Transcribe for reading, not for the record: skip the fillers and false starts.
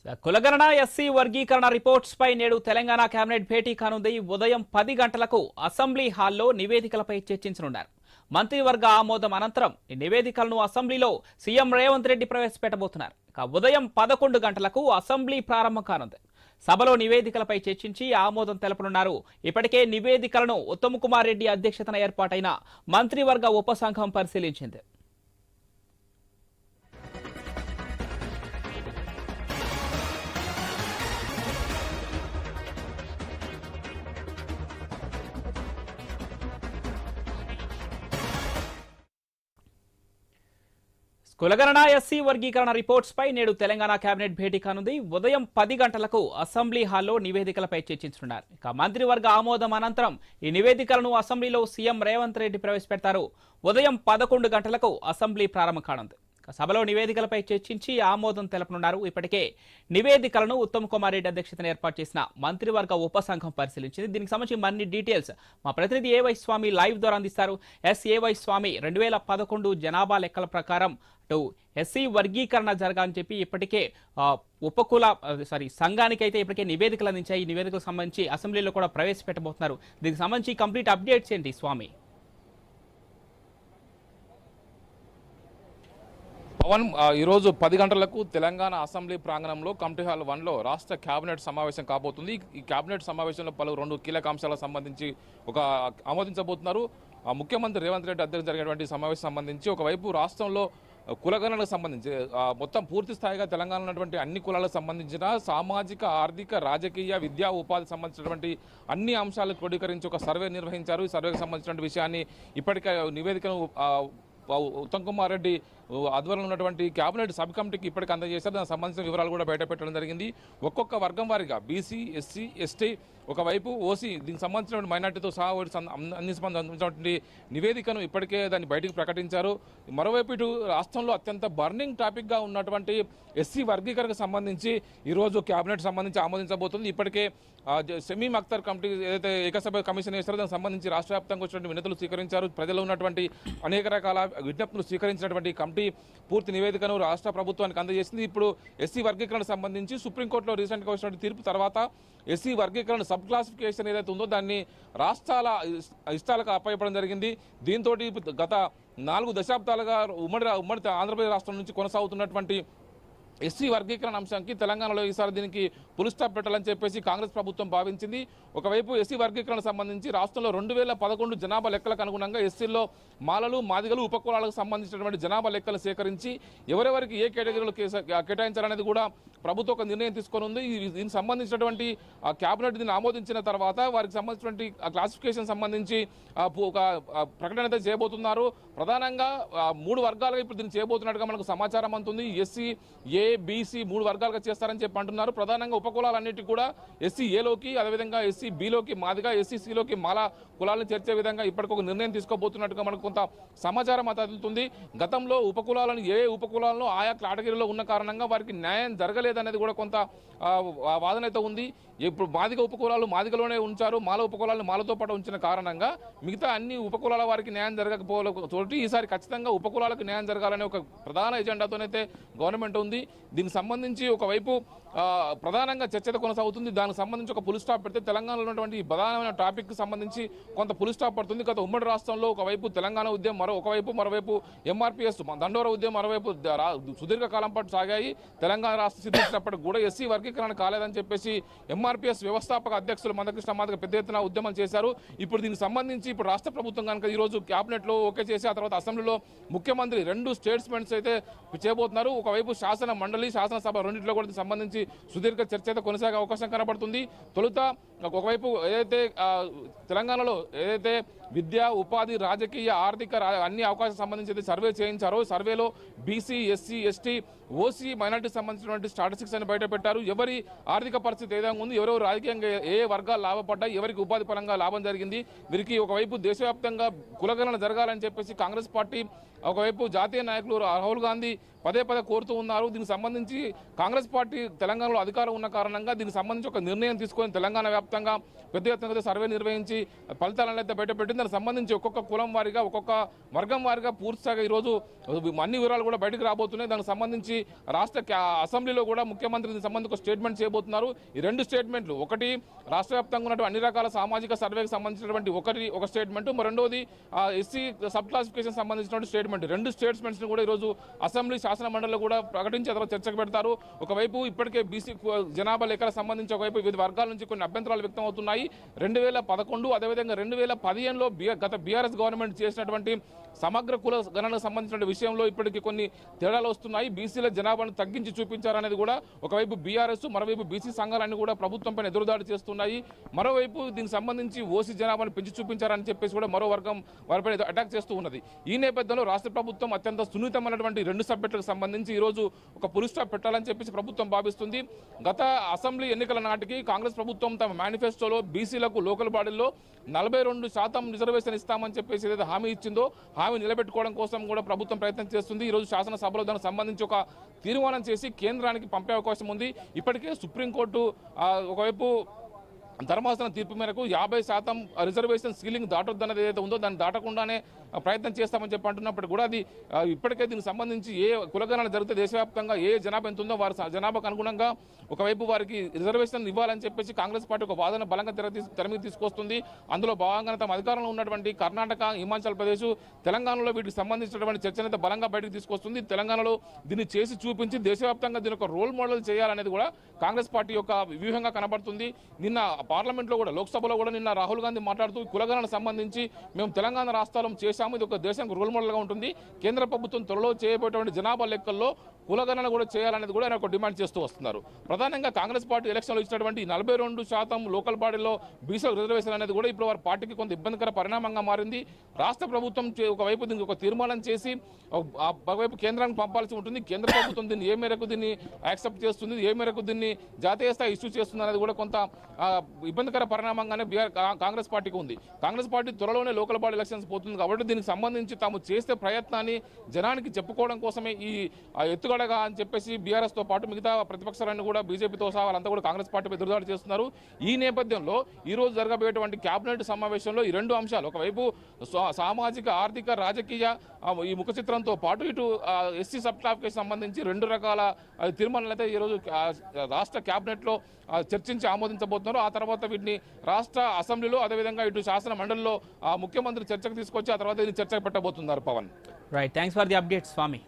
కులగణన ఎస్సీ వర్గీకరణ రిపోర్ట్స్ పై నేడు తెలంగాణ కేబినెట్ భేటీ కానుంది. ఉదయం 10 గంటలకు అసెంబ్లీ హాల్లో నివేదికలపై చర్చించనున్నారు. మంత్రివర్గ ఆమోదం అనంతరం ఈ నివేదికలను అసెంబ్లీలో సీఎం రేవంత్ రెడ్డి ప్రవేశపెట్టబోతున్నారు. ఉదయం 11 గంటలకు అసెంబ్లీ ప్రారంభం కానుంది. సభలో నివేదికలపై చర్చించి ఆమోదం తెలపనున్నారు. ఇప్పటికే నివేదికలను ఉత్తమ్ కుమార్ రెడ్డి అధ్యక్షతన ఏర్పాటైన మంత్రివర్గ ఉపసంఘం పరిశీలించింది. కులగణన ఎస్సీ వర్గీకరణ రిపోర్ట్స్ పై నేడు తెలంగాణ కేబినెట్ భేటీ కానుంది. ఉదయం 10 గంటలకు అసెంబ్లీ హాల్లో నివేదికలపై చర్చించనున్నారు. మంత్రివర్గ ఆమోదం అనంతరం ఈ నివేదికలను అసెంబ్లీలో సీఎం రేవంత్ రెడ్డి ప్రవేశపెడతారు. ఉదయం 11 గంటలకు అసెంబ్లీ ప్రారంభం కానుంది. సభలో నివేదికలపై చర్చించి ఆమోదం తెలపనున్నారు. ఇప్పటికే నివేదికలను ఉత్తమ్ కుమార్ రెడ్డి అధ్యక్షతన ఏర్పాటు చేసిన మంత్రివర్గ ఉపసంఘం పరిశీలించింది. దీనికి సంబంధించి మరిన్ని డీటెయిల్స్ మా ప్రతినిధి ఏవై స్వామి లైవ్ ద్వారా అందిస్తారు. ఏవై స్వామి, 2011 జనాభా లెక్కల ప్రకారం ఎస్సీ వర్గీకరణ జరగాలని చెప్పి ఇప్పటికే సంఘానికి అయితే ఇప్పటికే నివేదికలు అందించాయి. ఈ నివేదికలకు సంబంధించి అసెంబ్లీలో కూడా ప్రవేశపెట్టబోతున్నారు. దీనికి సంబంధించి కంప్లీట్ అప్డేట్స్ ఏంటి స్వామి? పవన్, ఈరోజు 10 గంటలకు తెలంగాణ అసెంబ్లీ ప్రాంగణంలో కమిటీ హాల్ 1లో రాష్ట్ర కేబినెట్ సమావేశం కాబోతుంది. ఈ కేబినెట్ సమావేశంలో పలు 2 కీలక అంశాలకు సంబంధించి ఆమోదించబోతున్నారు. ముఖ్యమంత్రి రేవంత్ రెడ్డి అధ్యక్షతన జరిగినటువంటి సమావేశం సంబంధించి ఒకవైపు రాష్ట్రంలో కులగణనకు సంబంధించి మొత్తం పూర్తి స్థాయిగా తెలంగాణలో ఉన్నటువంటి అన్ని కులాలకు సంబంధించిన సామాజిక, ఆర్థిక, రాజకీయ, విద్యా, ఉపాధికి సంబంధించినటువంటి అన్ని అంశాలకు క్రోడీకరించి ఒక సర్వే నిర్వహించారు. ఈ సర్వేకి సంబంధించిన విషయాన్ని ఇప్పటికే నివేదికను ఉత్తమ్ కుమార్ రెడ్డి ఆధ్వర్యంలో ఉన్నటువంటి కేబినెట్ సబ్ కమిటీకి ఇప్పటికి అందజేశారు. దానికి సంబంధించిన వివరాలు కూడా బయటపెట్టడం జరిగింది. ఒక్కొక్క వర్గం వారిగా బీసీ, ఎస్సీ, ఎస్టీ, ఒకవైపు ఓసీ, దీనికి సంబంధించిన మైనార్టీతో సహా అన్ని సంబంధించినటువంటి నివేదికను ఇప్పటికే దాన్ని బయటకు ప్రకటించారు. మరోవైపు ఇటు రాష్ట్రంలో అత్యంత బర్నింగ్ టాపిక్గా ఉన్నటువంటి ఎస్సీ వర్గీకరణకు సంబంధించి ఈరోజు కేబినెట్ సంబంధించి ఆమోదించబోతుంది. ఇప్పటికే షమీమ్ అఖ్తర్ కమిటీ ఏదైతే ఏకసభ్య కమిషన్ వేస్తారో దానికి సంబంధించి రాష్ట్ర వ్యాప్తంగా వచ్చినటువంటి వినతులు స్వీకరించారు. ప్రజలు ఉన్నటువంటి అనేక రకాల విజ్ఞప్తులు స్వీకరించినటువంటి కమిటీ పూర్తి నివేదికను రాష్ట్ర ప్రభుత్వానికి అందజేసింది. ఇప్పుడు ఎస్సీ వర్గీకరణకు సంబంధించి సుప్రీంకోర్టులో రీసెంట్గా వచ్చిన తీర్పు తర్వాత ఎస్సీ వర్గీకరణ సబ్ క్లాసిఫికేషన్ ఏదైతే ఉందో దాన్ని రాష్ట్రాల ఇష్టాలకు అప్పచెప్పడం జరిగింది. దీంతో గత 4 దశాబ్దాలుగా ఉమ్మడి ఆంధ్రప్రదేశ్ రాష్ట్రం నుంచి కొనసాగుతున్నటువంటి ఎస్సీ వర్గీకరణ అంశానికి తెలంగాణలో ఈసారి దీనికి పులి స్టాప్ పెట్టాలని చెప్పేసి కాంగ్రెస్ ప్రభుత్వం భావించింది. ఒకవైపు ఎస్సీ వర్గీకరణ సంబంధించి రాష్ట్రంలో 2011 జనాభా లెక్కలకు అనుగుణంగా ఎస్సీల్లో మాలలు, మాదిగలు, ఉపకులాలకు సంబంధించినటువంటి జనాభా లెక్కలు సేకరించి ఎవరెవరికి ఏ కేటగిరీలో కేటాయించాలనేది కూడా ప్రభుత్వం ఒక నిర్ణయం తీసుకొని ఉంది. దీనికి సంబంధించినటువంటి కేబినెట్ దీన్ని ఆమోదించిన తర్వాత వారికి సంబంధించినటువంటి క్లాసిఫికేషన్ సంబంధించి ఒక ప్రకటన అయితే చేయబోతున్నారు. ప్రధానంగా 3 వర్గాలుగా ఇప్పుడు దీన్ని చేయబోతున్నట్టుగా మనకు సమాచారం అందుతుంది. ఎస్సీ, ఏ, బీసీ 3 వర్గాలుగా చేస్తారని చెప్పి అంటున్నారు. ప్రధానంగా ఉపకులాలన్నిటి కూడా ఎస్సీ ఏలోకి, అదేవిధంగా ఎస్సీ బిలోకి మాదిగా, ఎస్సీ సిలోకి మాల కులాలను చేర్చే విధంగా ఇప్పటికొక నిర్ణయం తీసుకోబోతున్నట్టుగా మనకు కొంత సమాచారం అందుతుంది. గతంలో ఉపకులాలను ఉపకులాలను ఆయా కేటగిరీలో ఉన్న కారణంగా వారికి న్యాయం జరగలేదనేది కూడా కొంత వాదన అయితే ఉంది. ఇప్పుడు మాదిగ ఉపకులాలు మాదిగలోనే ఉంచారు, మాల ఉపకులాలను మాలతో పాటు ఉంచిన కారణంగా మిగతా అన్ని ఉపకులాల వారికి న్యాయం జరగకపోతే ఈసారి ఖచ్చితంగా ఉపకులాలకు న్యాయం జరగాలనే ఒక ప్రధాన ఎజెండాతోనైతే గవర్నమెంట్ ఉంది. దీనికి సంబంధించి ఒకవైపు ప్రధానంగా చర్చ కొనసాగుతుంది. దానికి సంబంధించి ఒక పులి స్టాప్ పెడితే తెలంగాణలో ఉన్నటువంటి ప్రధానమైన టాపిక్కి సంబంధించి కొంత పులి స్టాప్ పడుతుంది. గత ఉమ్మడి రాష్ట్రంలో ఒకవైపు తెలంగాణ ఉద్యమం, మరోవైపు ఎంఆర్పీఎస్ దండోర ఉద్యమం మరోవైపు సుదీర్ఘకాలం పాటు సాగాయి. తెలంగాణ రాష్ట్రం సిద్ధించినప్పటికి కూడా ఎస్సీ వర్గీకరణ కాలేదని చెప్పేసి ఎంఆర్పీఎస్ వ్యవస్థాపక అధ్యక్షులు మందకృష్ణ మాదిగ పెద్ద ఎత్తున ఉద్యమం చేశారు. ఇప్పుడు దీనికి సంబంధించి ఇప్పుడు రాష్ట్ర ప్రభుత్వం కనుక ఈరోజు క్యాబినెట్లో ఓకే చేసి ఆ తర్వాత అసెంబ్లీలో ముఖ్యమంత్రి 2 స్టేట్మెంట్స్ అయితే చేయబోతున్నారు. ఒకవైపు శాసన మండలి, శాసనసభ రెండింటిలో కూడా సంబంధించి సుదీర్ఘ చర్చ అయితే కొనసాగే అవకాశం కనబడుతుంది. తొలుత ఒకవైపు ఏదైతే తెలంగాణలో ఏదైతే విద్య, ఉపాధి, రాజకీయ, ఆర్థిక అన్ని అవకాశాలకు సంబంధించి సర్వే చేయించారో సర్వేలో బీసీ, ఎస్సీ, ఎస్టీ, ఓసీ, మైనార్టీకి సంబంధించినటువంటి స్టాటిస్టిక్స్ అని బయట పెట్టారు. ఎవరి ఆర్థిక పరిస్థితి ఏదైనా ఉంది, ఎవరెవరు రాజకీయంగా ఏ వర్గాలు లాభపడ్డాయి, ఎవరికి ఉపాధి పరంగా లాభం జరిగింది, వీరికి ఒకవైపు దేశవ్యాప్తంగా కులగణన జరగాలని చెప్పేసి కాంగ్రెస్ పార్టీ, ఒకవైపు జాతీయ నాయకులు రాహుల్ గాంధీ పదే కోరుతూ ఉన్నారు. దీనికి సంబంధించి కాంగ్రెస్ పార్టీ తెలంగాణలో అధికారం ఉన్న కారణంగా దీనికి సంబంధించి ఒక నిర్ణయం తీసుకొని తెలంగాణ వ్యాప్తంగా పెద్ద ఎత్తున సర్వే నిర్వహించి ఫలితాలను అయితే బయటపెట్టింది. దానికి సంబంధించి ఒక్కొక్క కులం వారిగా ఒక్కొక్క వర్గం వారిగా పూర్తిగా ఈరోజు అన్ని వివరాలు కూడా బయటకు రాబోతున్నాయి. దానికి సంబంధించి రాష్ట్ర అసెంబ్లీలో కూడా ముఖ్యమంత్రి దీనికి సంబంధించి ఒక స్టేట్మెంట్ చేయబోతున్నారు. ఈ రెండు స్టేట్మెంట్లు, ఒకటి రాష్ట్ర వ్యాప్తంగా ఉన్నటువంటి అన్ని రకాల సామాజిక సర్వేకి సంబంధించినటువంటి ఒక స్టేట్మెంట్, రెండోది ఎస్సీ సబ్ క్లాసిఫికేషన్ సంబంధించినటువంటి స్టేట్మెంట్. రెండు స్టేట్మెంట్స్ కూడా ఈరోజు అసెంబ్లీ శాసన మండలిలో కూడా ప్రకటించి తర్వాత చర్చకు పెడతారు. ఒకవైపు ఇప్పటికే బీసీ జనాభా లెక్కలకు సంబంధించి ఒకవైపు వివిధ వర్గాల నుంచి కొన్ని అభ్యంతరాలు వ్యక్తం అవుతున్నాయి. 2011 అదేవిధంగా 2015లో గత బీఆర్ఎస్ గవర్నమెంట్ చేసినటువంటి సమగ్ర కుల గణనకు సంబంధించిన విషయంలో ఇప్పటికీ కొన్ని తేడాలు వస్తున్నాయి. బీసీల జనాభాను తగ్గించి చూపించారనేది కూడా ఒకవైపు బీఆర్ఎస్, మరోవైపు బీసీ సంఘాలన్నీ కూడా ప్రభుత్వంపై ఎదురుదాడి చేస్తున్నాయి. మరోవైపు దీనికి సంబంధించి ఓసీ జనాభాను పెంచి చూపించారని చెప్పేసి కూడా మరో వర్గం వారిపై అటాక్ చేస్తూ ఉన్నది. ఈ నేపథ్యంలో రాష్ట్ర ప్రభుత్వం అత్యంత సున్నితమైనటువంటి రెండు సబ్జెక్టులకు సంబంధించి ఈరోజు ఒక పులి స్టాప్ పెట్టాలని చెప్పేసి ప్రభుత్వం భావిస్తుంది. గత అసెంబ్లీ ఎన్నికల నాటికి కాంగ్రెస్ ప్రభుత్వం తమ మేనిఫెస్టోలో బీసీలకు లోకల్ బాడీల్లో 42% రిజర్వేషన్ ఇస్తామని చెప్పేసి ఏదైతే హామీ ఇచ్చిందో హామీ నిలబెట్టుకోవడం కోసం కూడా ప్రభుత్వం ప్రయత్నం చేస్తుంది. ఈరోజు శాసనసభలో దానికి సంబంధించి ఒక తీర్మానం చేసి కేంద్రానికి పంపే అవకాశం ఉంది. ఇప్పటికే సుప్రీంకోర్టు ఒకవైపు ధర్మాసనం తీర్పు మేరకు 50% రిజర్వేషన్ సీలింగ్ దాటొద్దన్నది ఏదైతే ఉందో దాన్ని దాటకుండానే ప్రయత్నం చేస్తామని చెప్పి అంటున్నప్పుడు కూడా అది ఇప్పటికే దీనికి సంబంధించి ఏ కులగణన జరిగితే దేశవ్యాప్తంగా ఏ జనాభా ఎంత ఉందో వారి జనాభాకు అనుగుణంగా ఒకవైపు వారికి రిజర్వేషన్ ఇవ్వాలని చెప్పేసి కాంగ్రెస్ పార్టీ ఒక వాదన బలంగా తెర మీద తీసుకొస్తుంది. అందులో భాగంగా తమ అధికారంలో ఉన్నటువంటి కర్ణాటక, హిమాచల్ ప్రదేశ్, తెలంగాణలో వీటికి సంబంధించినటువంటి చర్చనైతే బలంగా బయటకు తీసుకొస్తుంది. తెలంగాణలో దీన్ని చేసి చూపించి దేశవ్యాప్తంగా దీని ఒక రోల్ మోడల్ చేయాలనేది కూడా కాంగ్రెస్ పార్టీ యొక్క వ్యూహంగా కనబడుతుంది. నిన్న పార్లమెంట్లో కూడా, లోక్సభలో కూడా నిన్న రాహుల్ గాంధీ మాట్లాడుతూ కులగణన సంబంధించి మేము తెలంగాణ రాష్ట్రాలను చేశాము, ఇది ఒక దేశానికి రోల్ మోడల్గా ఉంటుంది, కేంద్ర ప్రభుత్వం త్వరలో చేయబోయేటువంటి జనాభా లెక్కల్లో కులగణన కూడా చేయాలనేది కూడా ఆయన ఒక డిమాండ్ చేస్తూ వస్తున్నారు. ప్రధానంగా కాంగ్రెస్ పార్టీ ఎలక్షన్లో ఇచ్చినటువంటి 42% లోకల్ బాడీలో బీసీలకు రిజర్వేషన్ అనేది కూడా ఇప్పుడు వారి పార్టీకి కొంత ఇబ్బందికర పరిణామంగా మారింది. రాష్ట్ర ప్రభుత్వం ఒకవైపు దీనికి ఒక తీర్మానం చేసి ఒకవైపు కేంద్రానికి పంపాల్సి ఉంటుంది. కేంద్ర ప్రభుత్వం దీన్ని ఏ మేరకు దీన్ని యాక్సెప్ట్ చేస్తుంది, ఏ మేరకు దీన్ని జాతీయ స్థాయి ఇష్యూ చేస్తుంది అనేది కూడా కొంత ఇబ్బందికర పరిణామంగానే కాంగ్రెస్ పార్టీకి ఉంది. కాంగ్రెస్ పార్టీ త్వరలోనే లోకల్ బాడీ ఎలక్షన్స్ పోతుంది కాబట్టి దీనికి సంబంధించి తాము చేసే ప్రయత్నాన్ని జనానికి చెప్పుకోవడం కోసమే ఈ ఎత్తుగడగా అని చెప్పేసి బీఆర్ఎస్ తో పాటు మిగతా ప్రతిపక్షాలన్నీ కూడా బీజేపీతో సహా వాళ్ళంతా కూడా కాంగ్రెస్ పార్టీపై ఎదురుదాడి చేస్తున్నారు. ఈ నేపథ్యంలో ఈ రోజు జరగబోయేటువంటి కేబినెట్ సమావేశంలో ఈ రెండు అంశాలు, ఒకవైపు సామాజిక, ఆర్థిక, రాజకీయ ఈ ముఖ చిత్రంతో పాటు ఇటు ఎస్సీ సబ్ క్లాసిఫికేషన్ సంబంధించి రెండు రకాల తీర్మానాలు అయితే ఈరోజు రాష్ట్ర కేబినెట్లో చర్చించి ఆమోదించబోతున్నారు. ఆ తర్వాత వీటిని రాష్ట్ర అసెంబ్లీలో అదేవిధంగా ఇటు శాసన మండలిలో ముఖ్యమంత్రి చర్చకు తీసుకొచ్చి ఆ తర్వాత ఇది చర్చకు పెట్టబోతున్నారు. Pawan, right, thanks for the update Swamy.